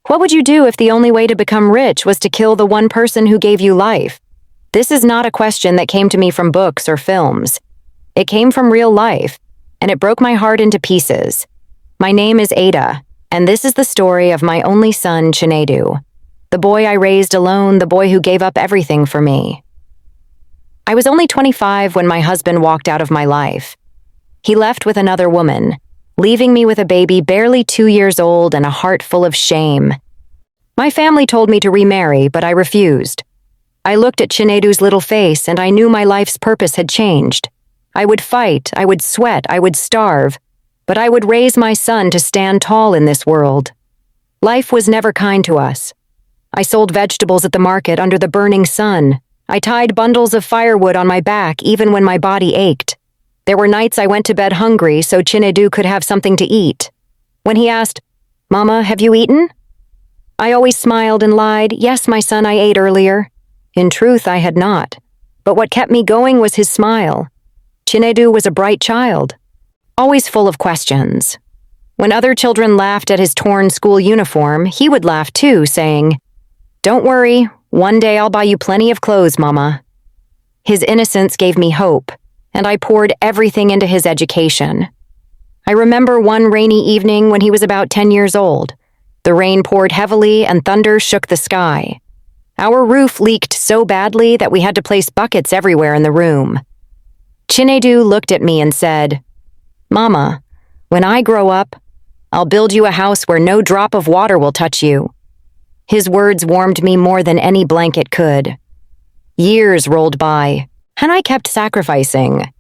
What would you do if the only way to become rich was to kill the one person who gave you life? This is not a question that came to me from books or films. It came from real life, and it broke my heart into pieces. My name is Ada, and this is the story of my only son, Chinedu, the boy I raised alone, the boy who gave up everything for me. I was only 25 when my husband walked out of my life. He left with another woman, leaving me with a baby barely 2 years old and a heart full of shame. My family told me to remarry, but I refused. I looked at Chinedu's little face and I knew my life's purpose had changed. I would fight, I would sweat, I would starve, but I would raise my son to stand tall in this world. Life was never kind to us. I sold vegetables at the market under the burning sun. I tied bundles of firewood on my back even when my body ached. There were nights I went to bed hungry so Chinedu could have something to eat. When he asked, "Mama, have you eaten?" I always smiled and lied, "Yes, my son, I ate earlier." In truth, I had not. But what kept me going was his smile. Chinedu was a bright child, always full of questions. When other children laughed at his torn school uniform, he would laugh too, saying, "Don't worry, one day I'll buy you plenty of clothes, Mama." His innocence gave me hope, and I poured everything into his education. I remember one rainy evening when he was about 10 years old. The rain poured heavily and thunder shook the sky. Our roof leaked so badly that we had to place buckets everywhere in the room. Chinedu looked at me and said, "Mama, when I grow up, I'll build you a house where no drop of water will touch you." His words warmed me more than any blanket could. Years rolled by, and I kept sacrificing.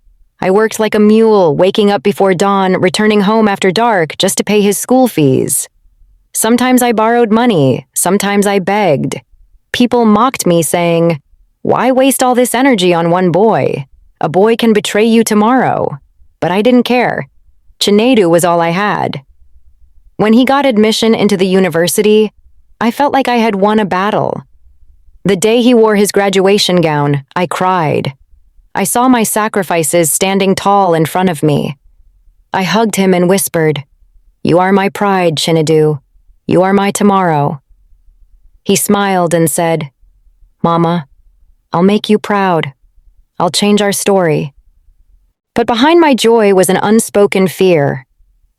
I worked like a mule, waking up before dawn, returning home after dark just to pay his school fees. Sometimes I borrowed money, sometimes I begged. People mocked me, saying, "Why waste all this energy on one boy? A boy can betray you tomorrow." But I didn't care. Chinedu was all I had. When he got admission into the university, I felt like I had won a battle. The day he wore his graduation gown, I cried. I saw my sacrifices standing tall in front of me. I hugged him and whispered, "You are my pride, Chinedu. You are my tomorrow." He smiled and said, "Mama, I'll make you proud. I'll change our story." But behind my joy was an unspoken fear.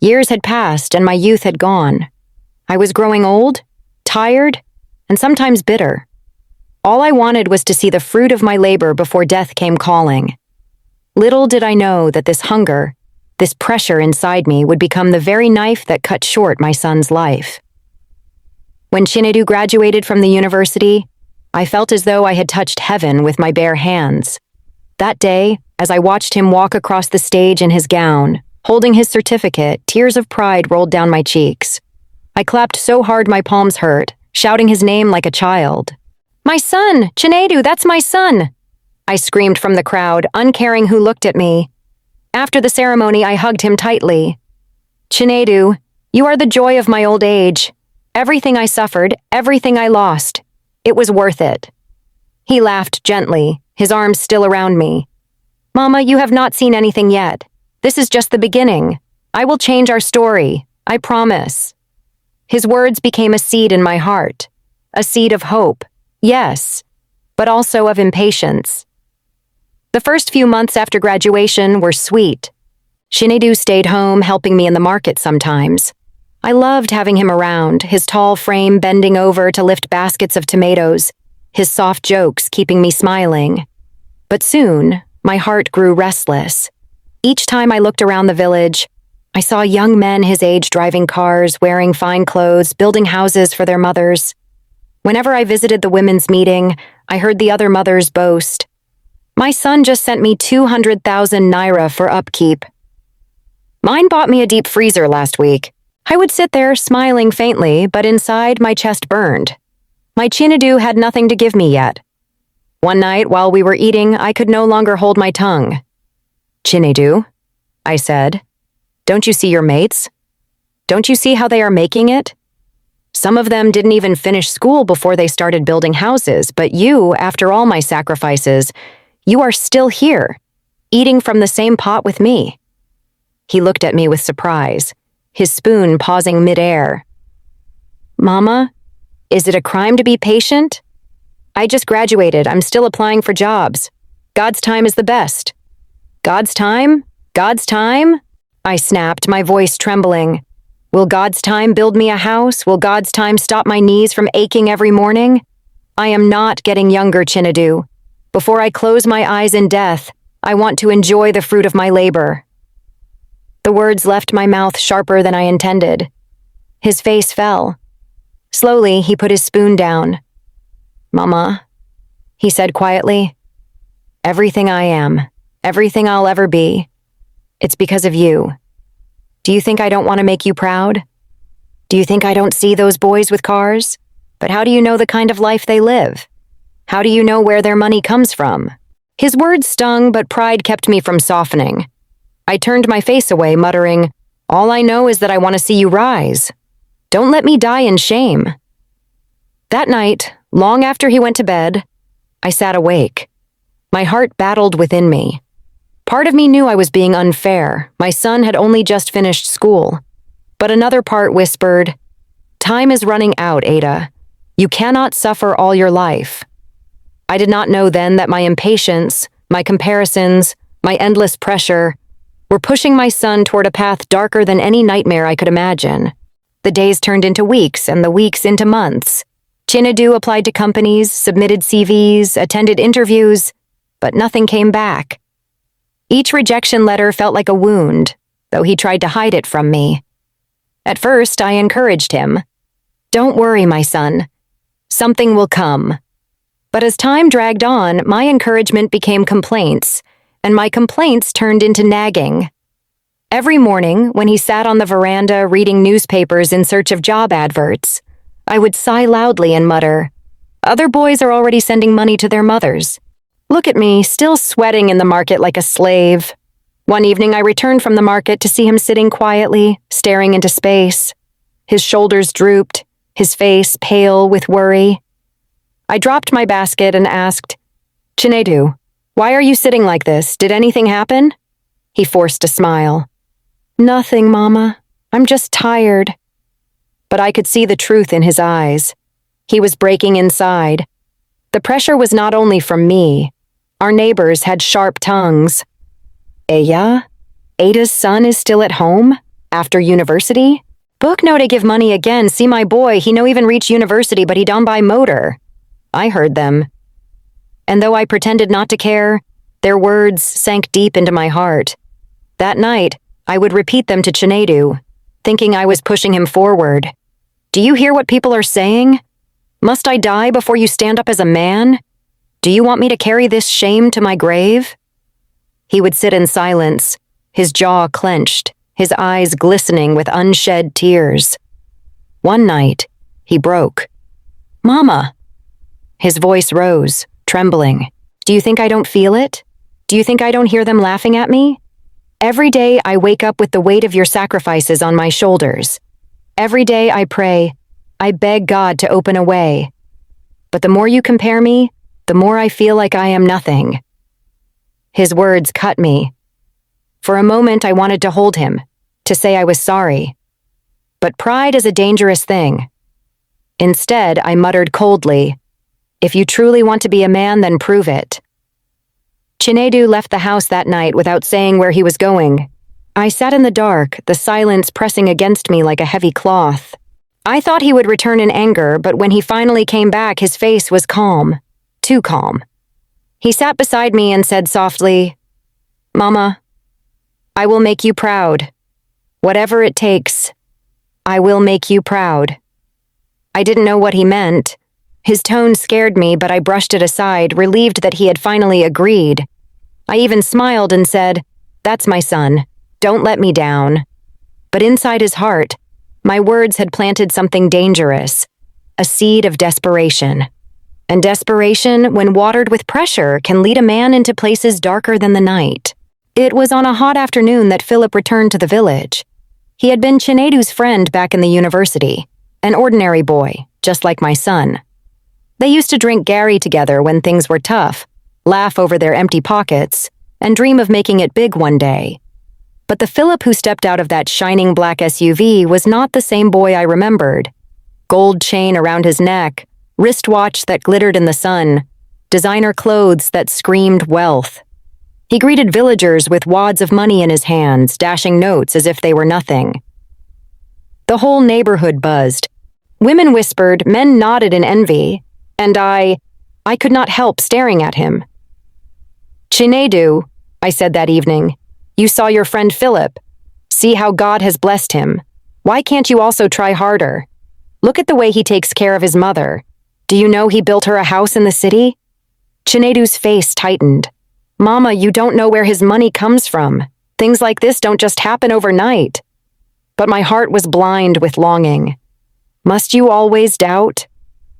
Years had passed and my youth had gone. I was growing old, tired, and sometimes bitter. All I wanted was to see the fruit of my labor before death came calling. Little did I know that this hunger, this pressure inside me would become the very knife that cut short my son's life. When Chinedu graduated from the university, I felt as though I had touched heaven with my bare hands. That day, as I watched him walk across the stage in his gown, holding his certificate, tears of pride rolled down my cheeks. I clapped so hard my palms hurt, shouting his name like a child. "My son! Chinedu, that's my son!" I screamed from the crowd, uncaring who looked at me. After the ceremony, I hugged him tightly. "Chinedu, you are the joy of my old age. Everything I suffered, everything I lost, it was worth it." He laughed gently, his arms still around me. "Mama, you have not seen anything yet. This is just the beginning. I will change our story, I promise." His words became a seed in my heart, a seed of hope, yes, but also of impatience. The first few months after graduation were sweet. Chinedu stayed home helping me in the market sometimes. I loved having him around, his tall frame bending over to lift baskets of tomatoes, his soft jokes keeping me smiling. But soon, my heart grew restless. Each time I looked around the village, I saw young men his age driving cars, wearing fine clothes, building houses for their mothers. Whenever I visited the women's meeting, I heard the other mothers boast, "My son just sent me 200,000 naira for upkeep. Mine bought me a deep freezer last week." I would sit there smiling faintly, but inside my chest burned. My Chinedu had nothing to give me yet. One night while we were eating, I could no longer hold my tongue. "Chinedu," I said, "don't you see your mates? Don't you see how they are making it? Some of them didn't even finish school before they started building houses, but you, after all my sacrifices, you are still here, eating from the same pot with me." He looked at me with surprise, his spoon pausing midair. "Mama, Is it a crime to be patient? I just graduated. I'm still applying for jobs. God's time is the best. God's time? God's time? I snapped, my voice trembling. Will God's time build me a house? Will God's time stop my knees from aching every morning? I am not getting younger, Chinadu. Before I close my eyes in death, I want to enjoy the fruit of my labor. The words left my mouth sharper than I intended. His face fell. Slowly, he put his spoon down. Mama, he said quietly, everything I am, everything I'll ever be, it's because of you. Do you think I don't want to make you proud? Do you think I don't see those boys with cars? But how do you know the kind of life they live? How do you know where their money comes from? His words stung, but pride kept me from softening. I turned my face away, muttering, all I know is that I want to see you rise. Don't let me die in shame. That night, long after he went to bed, I sat awake. My heart battled within me. Part of me knew I was being unfair. My son had only just finished school. But another part whispered, time is running out, Ada. You cannot suffer all your life. I did not know then that my impatience, my comparisons, my endless pressure were pushing my son toward a path darker than any nightmare I could imagine. The days turned into weeks and the weeks into months. Chinadu applied to companies, submitted CVs, attended interviews, but nothing came back. Each rejection letter felt like a wound, though he tried to hide it from me. At first, I encouraged him. Don't worry, my son. Something will come. But as time dragged on, my encouragement became complaints, and my complaints turned into nagging. Every morning, when he sat on the veranda reading newspapers in search of job adverts, I would sigh loudly and mutter, other boys are already sending money to their mothers. Look at me, still sweating in the market like a slave. One evening I returned from the market to see him sitting quietly, staring into space. His shoulders drooped, his face pale with worry. I dropped my basket and asked, Chinedu, why are you sitting like this? Did anything happen? He forced a smile. Nothing, Mama. I'm just tired. But I could see the truth in his eyes. He was breaking inside. The pressure was not only from me. Our neighbors had sharp tongues. Aya? Ada's son is still at home? After university? Book no to give money again. See my boy, he no even reach university, but he don't buy motor. I heard them. And though I pretended not to care, their words sank deep into my heart. That night, I would repeat them to Chinedu, thinking I was pushing him forward. Do you hear what people are saying? Must I die before you stand up as a man? Do you want me to carry this shame to my grave? He would sit in silence, his jaw clenched, his eyes glistening with unshed tears. One night, he broke. Mama! His voice rose, trembling. Do you think I don't feel it? Do you think I don't hear them laughing at me? Every day I wake up with the weight of your sacrifices on my shoulders. Every day I pray, I beg God to open a way. But the more you compare me, the more I feel like I am nothing. His words cut me. For a moment I wanted to hold him, to say I was sorry. But pride is a dangerous thing. Instead, I muttered coldly, if you truly want to be a man, then prove it. Chinedu left the house that night without saying where he was going. I sat in the dark, the silence pressing against me like a heavy cloth. I thought he would return in anger, but when he finally came back, his face was calm. Too calm. He sat beside me and said softly, Mama, I will make you proud. Whatever it takes, I will make you proud. I didn't know what he meant. His tone scared me, but I brushed it aside, relieved that he had finally agreed. I even smiled and said, That's my son. Don't let me down. But inside his heart, my words had planted something dangerous, a seed of desperation. And desperation, when watered with pressure, can lead a man into places darker than the night. It was on a hot afternoon that Philip returned to the village. He had been Chinedu's friend back in the university, an ordinary boy, just like my son. They used to drink Gary together when things were tough, laugh over their empty pockets, and dream of making it big one day. But the Philip who stepped out of that shining black SUV was not the same boy I remembered. Gold chain around his neck, wristwatch that glittered in the sun, designer clothes that screamed wealth. He greeted villagers with wads of money in his hands, dashing notes as if they were nothing. The whole neighborhood buzzed. Women whispered, men nodded in envy, and I could not help staring at him. "Chinedu," I said that evening, "you saw your friend Philip. See how God has blessed him. Why can't you also try harder? Look at the way he takes care of his mother. Do you know he built her a house in the city?" Chinedu's face tightened. "Mama, you don't know where his money comes from. Things like this don't just happen overnight." But my heart was blind with longing. Must you always doubt?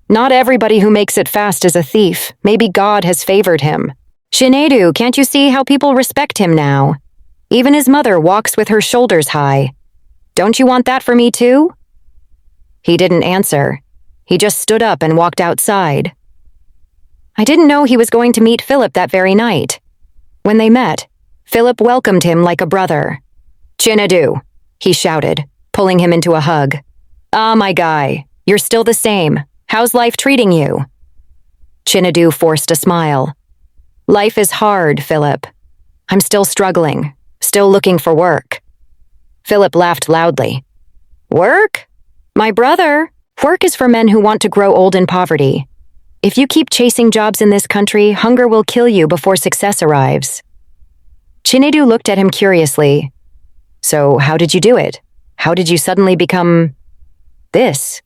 Not everybody who makes it fast is a thief. Maybe God has favored him. "Chinedu, can't you see how people respect him now? Even his mother walks with her shoulders high. Don't you want that for me too?" He didn't answer. He just stood up and walked outside. I didn't know he was going to meet Philip that very night. When they met, Philip welcomed him like a brother. "Chinedu," he shouted, pulling him into a hug. "Ah, my guy, you're still the same. How's life treating you?" Chinedu forced a smile. "Life is hard, Philip. I'm still struggling, still looking for work." Philip laughed loudly. "Work? My brother, work is for men who want to grow old in poverty. If you keep chasing jobs in this country, hunger will kill you before success arrives." Chinedu looked at him curiously. "So how did you do it? How did you suddenly become this?"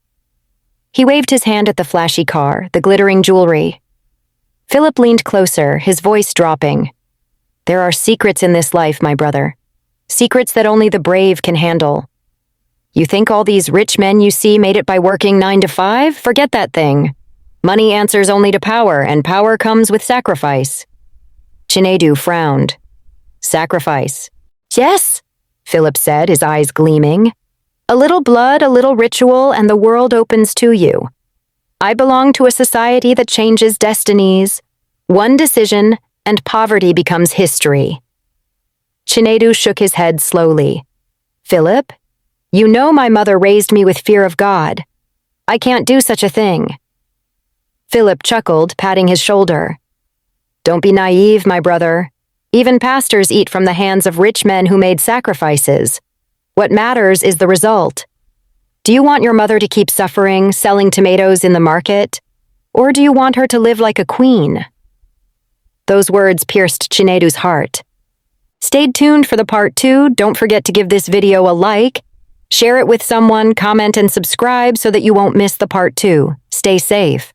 He waved his hand at the flashy car, the glittering jewelry. Philip leaned closer, his voice dropping. "There are secrets in this life, my brother. Secrets that only the brave can handle. You think all these rich men you see made it by working 9 to 5? Forget that thing. Money answers only to power, and power comes with sacrifice." Chinedu frowned. "Sacrifice?" "Yes," Philip said, his eyes gleaming. "A little blood, a little ritual, and the world opens to you. I belong to a society that changes destinies. One decision, and poverty becomes history." Chinedu shook his head slowly. "Philip, you know my mother raised me with fear of God. I can't do such a thing." Philip chuckled, patting his shoulder. "Don't be naive, my brother. Even pastors eat from the hands of rich men who made sacrifices. What matters is the result. Do you want your mother to keep suffering, selling tomatoes in the market? Or do you want her to live like a queen?" Those words pierced Chinedu's heart. Stay tuned for the part 2. Don't forget to give this video a like, share it with someone, comment and subscribe so that you won't miss the part 2. Stay safe.